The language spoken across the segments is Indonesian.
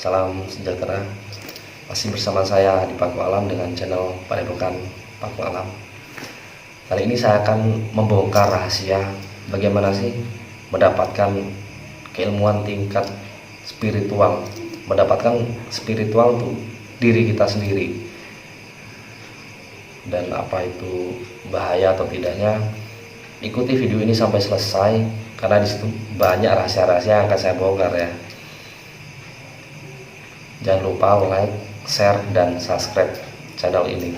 salam sejahtera. Masih bersama saya di Paku Alam dengan channel Padepokan Paku Alam. Kali ini saya akan membongkar rahasia bagaimana sih mendapatkan keilmuan tingkat spiritual, mendapatkan spiritual untuk diri kita sendiri, dan apa itu bahaya atau tidaknya. Ikuti video ini sampai selesai karena disitu banyak rahasia-rahasia yang akan saya bongkar ya. Jangan lupa like, share, dan subscribe channel ini.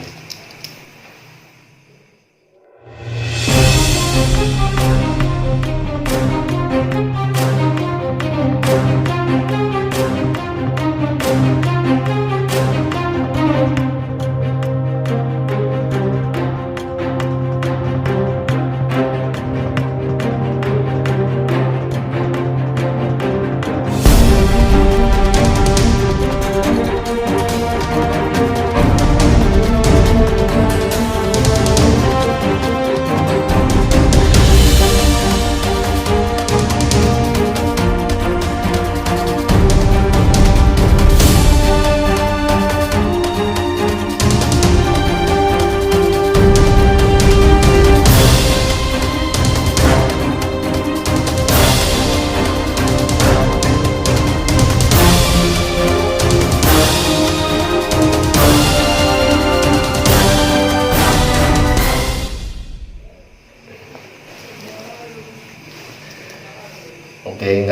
Oke,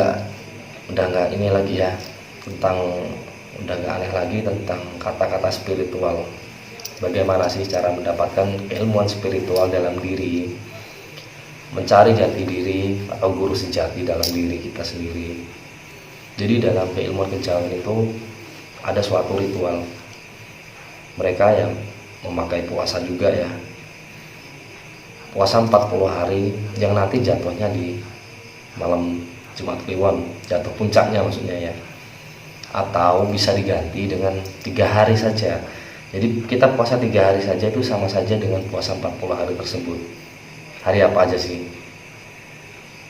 udah nggak ini lagi ya, udah nggak aneh lagi tentang kata-kata spiritual. Bagaimana sih cara mendapatkan keilmuan spiritual dalam diri, mencari jati diri atau guru sejati dalam diri kita sendiri. Jadi dalam keilmuan kejawen itu ada suatu ritual. Mereka yang memakai puasa juga ya, puasa 40 hari yang nanti jatuhnya di malam Jumat Kliwon, jatuh puncaknya maksudnya ya, atau bisa diganti dengan 3 hari saja. Jadi kita puasa 3 hari saja itu sama saja dengan puasa 40 hari tersebut. Hari apa aja sih?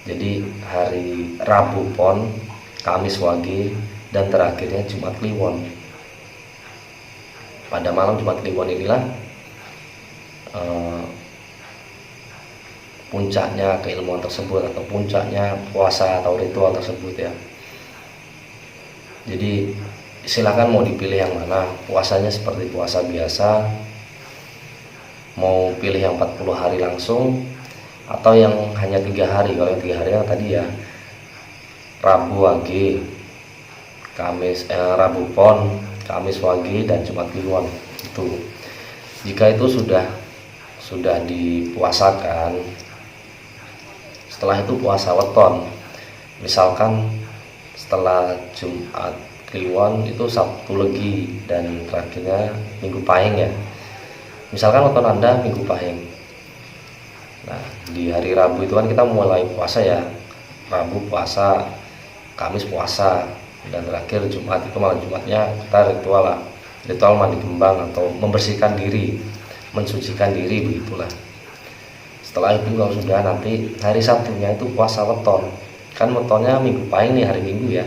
Jadi hari Rabu Pon, Kamis Wage, dan terakhirnya Jumat Kliwon. Pada malam Jumat Kliwon inilah puncaknya keilmuan tersebut, atau puncaknya puasa atau ritual tersebut ya. Jadi silakan mau dipilih yang mana, puasanya seperti puasa biasa, mau pilih yang 40 hari langsung, atau yang hanya 3 hari. Kalau yang 3 hari yang tadi ya, Rabu Wage, Rabu Pon, Kamis Wage, dan Jumat Kliwon. Itu jika itu sudah dipuasakan, setelah itu puasa weton. Misalkan setelah Jumat Kliwon itu Sabtu Legi, dan terakhirnya Minggu Pahing ya. Misalkan weton Anda Minggu Pahing. Nah, di hari Rabu itu kan kita mulai puasa ya. Rabu puasa, Kamis puasa, dan terakhir Jumat itu malam Jumatnya kita ritual mandi kembang atau membersihkan diri, mensucikan diri, begitulah. Setelah itu kalau sudah, nanti hari Sabtunya itu puasa weton. Kan wetonnya Minggu Pahing nih, hari Minggu ya.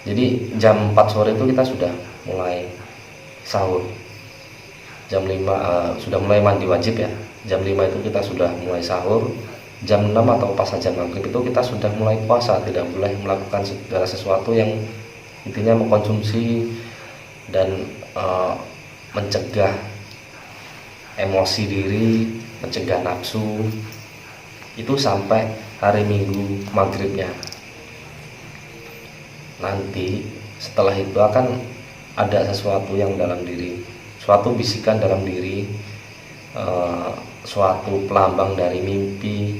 Jadi jam 4 sore itu kita sudah mulai sahur. Jam 5 sudah mulai mandi wajib ya. Jam 5 itu kita sudah mulai sahur. Jam 6 atau pas jam maghrib itu kita sudah mulai puasa. Tidak boleh melakukan segala sesuatu yang intinya mengkonsumsi dan mencegah emosi diri, mencegah nafsu, itu sampai hari Minggu maghribnya. Nanti setelah itu akan ada sesuatu yang dalam diri, suatu bisikan dalam diri, suatu pelambang dari mimpi.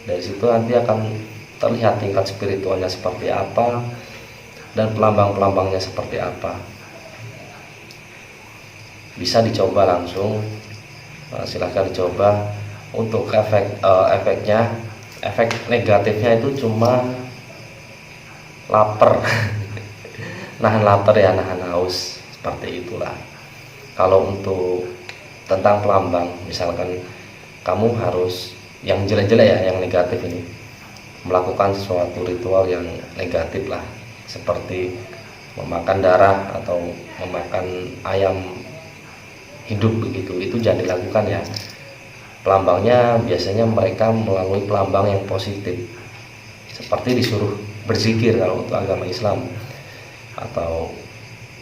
Dari situ nanti akan terlihat tingkat spiritualnya seperti apa dan pelambang-pelambangnya seperti apa. Bisa dicoba langsung, silahkan dicoba. Untuk efeknya, efek negatifnya itu cuma lapar nahan lapar ya, nahan haus, seperti itulah. Kalau untuk tentang pelambang, misalkan kamu harus yang jelek-jelek ya, yang negatif ini, melakukan sesuatu ritual yang negatif lah, seperti memakan darah atau memakan ayam hidup begitu, itu jangan dilakukan ya. Pelambangnya biasanya mereka melalui pelambang yang positif, seperti disuruh berzikir kalau untuk agama Islam, atau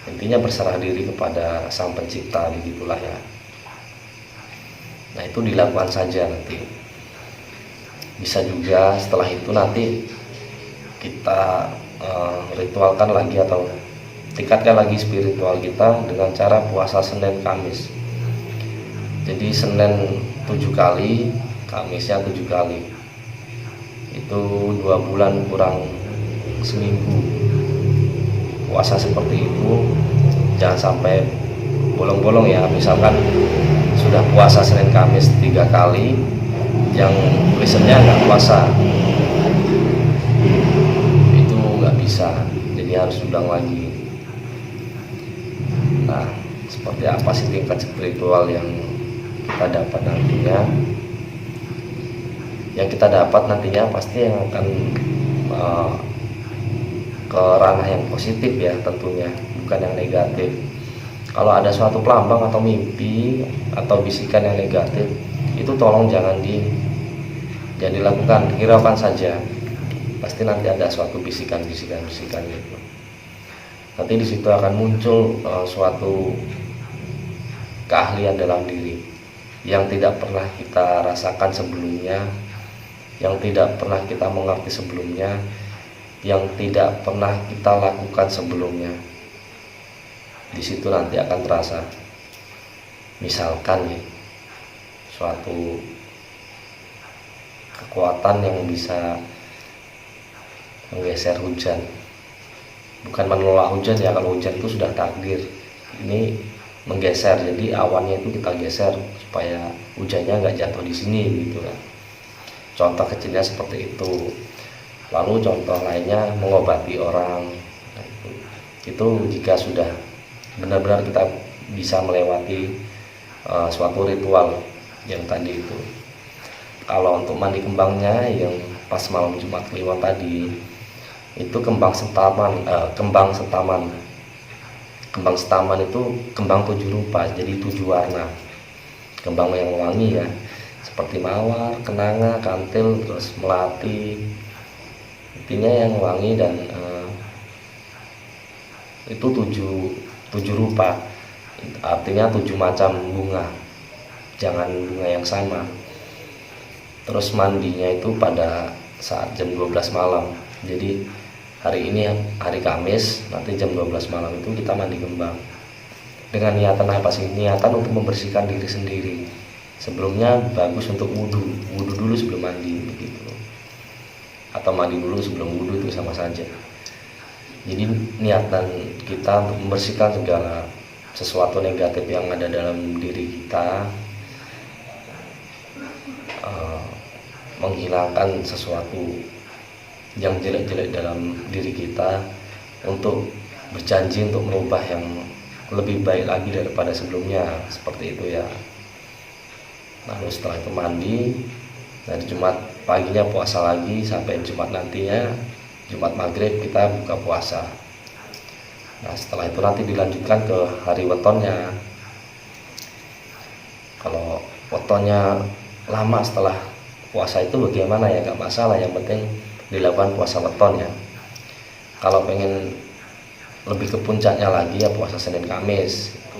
intinya berserah diri kepada Sang Pencipta, begitulah ya. Nah, itu dilakukan saja nanti. Bisa juga setelah itu nanti kita ritualkan lagi atau tingkatkan lagi spiritual kita dengan cara puasa Senin Kamis. Jadi Senin 7 kali, Kamisnya 7 kali. Itu 2 bulan kurang seminggu puasa seperti itu. Jangan sampai bolong-bolong ya. Misalkan sudah puasa Senin Kamis 3 kali, yang besoknya nggak puasa, itu nggak bisa, jadi harus ulang lagi. Nah, seperti apa sih tingkat spiritual yang kita dapat nantinya? Yang kita dapat nantinya pasti yang akan ke ranah yang positif ya tentunya, bukan yang negatif. Kalau ada suatu pelambang atau mimpi atau bisikan yang negatif, itu tolong jangan dilakukan, hiraukan saja. Pasti nanti ada suatu bisikan gitu. Nanti di situ akan muncul suatu keahlian dalam diri yang tidak pernah kita rasakan sebelumnya, yang tidak pernah kita mengerti sebelumnya, yang tidak pernah kita lakukan sebelumnya. Di situ nanti akan terasa. Misalkan ya, suatu kekuatan yang bisa menggeser hujan, bukan menolak hujan ya, kalau hujan itu sudah takdir, ini menggeser, jadi awannya itu kita geser supaya hujannya nggak jatuh di sini gitu kan. Contoh kecilnya seperti itu. Lalu contoh lainnya mengobati orang. Nah, itu jika sudah benar-benar kita bisa melewati suatu ritual yang tadi itu. Kalau untuk mandi kembangnya yang pas malam Jumat Kliwon tadi, itu kembang setaman. Kembang setaman itu kembang 7 rupa, jadi 7 warna. Kembang yang wangi ya, seperti mawar, kenanga, kantil, terus melati. Intinya yang wangi dan itu 7 rupa. Artinya 7 macam bunga. Jangan bunga yang sama. Terus mandinya itu pada saat jam 12 malam. Jadi hari ini hari Kamis, nanti jam 12 malam itu kita mandi kembang. Dengan niatan apa sih? Niatan untuk membersihkan diri sendiri. Sebelumnya bagus untuk wudhu dulu sebelum mandi begitu. Atau mandi dulu sebelum wudhu, itu sama saja. Jadi niatan kita untuk membersihkan segala sesuatu negatif yang ada dalam diri kita, menghilangkan sesuatu yang jelek-jelek dalam diri kita, untuk berjanji untuk merubah yang lebih baik lagi daripada sebelumnya, seperti itu ya. Lalu setelah itu mandi, dari Jumat paginya puasa lagi sampai Jumat nantinya, Jumat maghrib kita buka puasa. Nah, setelah itu nanti dilanjutkan ke hari wetonnya. Kalau wetonnya lama setelah puasa itu bagaimana ya, nggak masalah, yang penting dilakukan puasa weton ya. Kalau pengen lebih ke puncaknya lagi ya puasa Senin Kamis itu.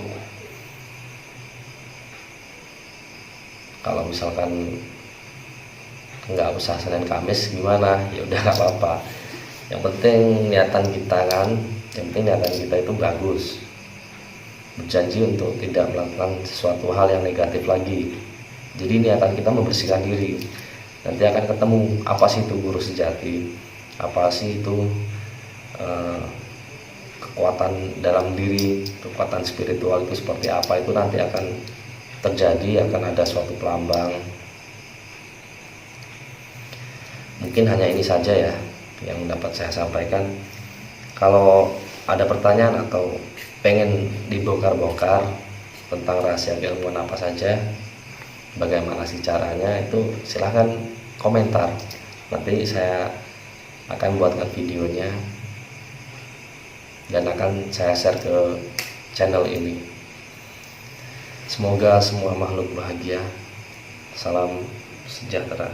Kalau misalkan nggak usah Senin Kamis gimana, ya udah nggak apa-apa, yang penting niatan kita kan, yang penting niatan kita itu bagus, berjanji untuk tidak melakukan sesuatu hal yang negatif lagi. Jadi niatan kita membersihkan diri. Nanti akan ketemu apa sih itu guru sejati, apa sih itu kekuatan dalam diri, kekuatan spiritual itu seperti apa, itu nanti akan terjadi, akan ada suatu pelambang. Mungkin hanya ini saja ya yang dapat saya sampaikan. Kalau ada pertanyaan atau pengen dibongkar-bongkar tentang rahasia keilmuan apa saja, bagaimana sih caranya, itu silahkan komentar, nanti saya akan buatkan videonya. dan akan saya share ke channel ini. Semoga semua makhluk bahagia. Salam sejahtera.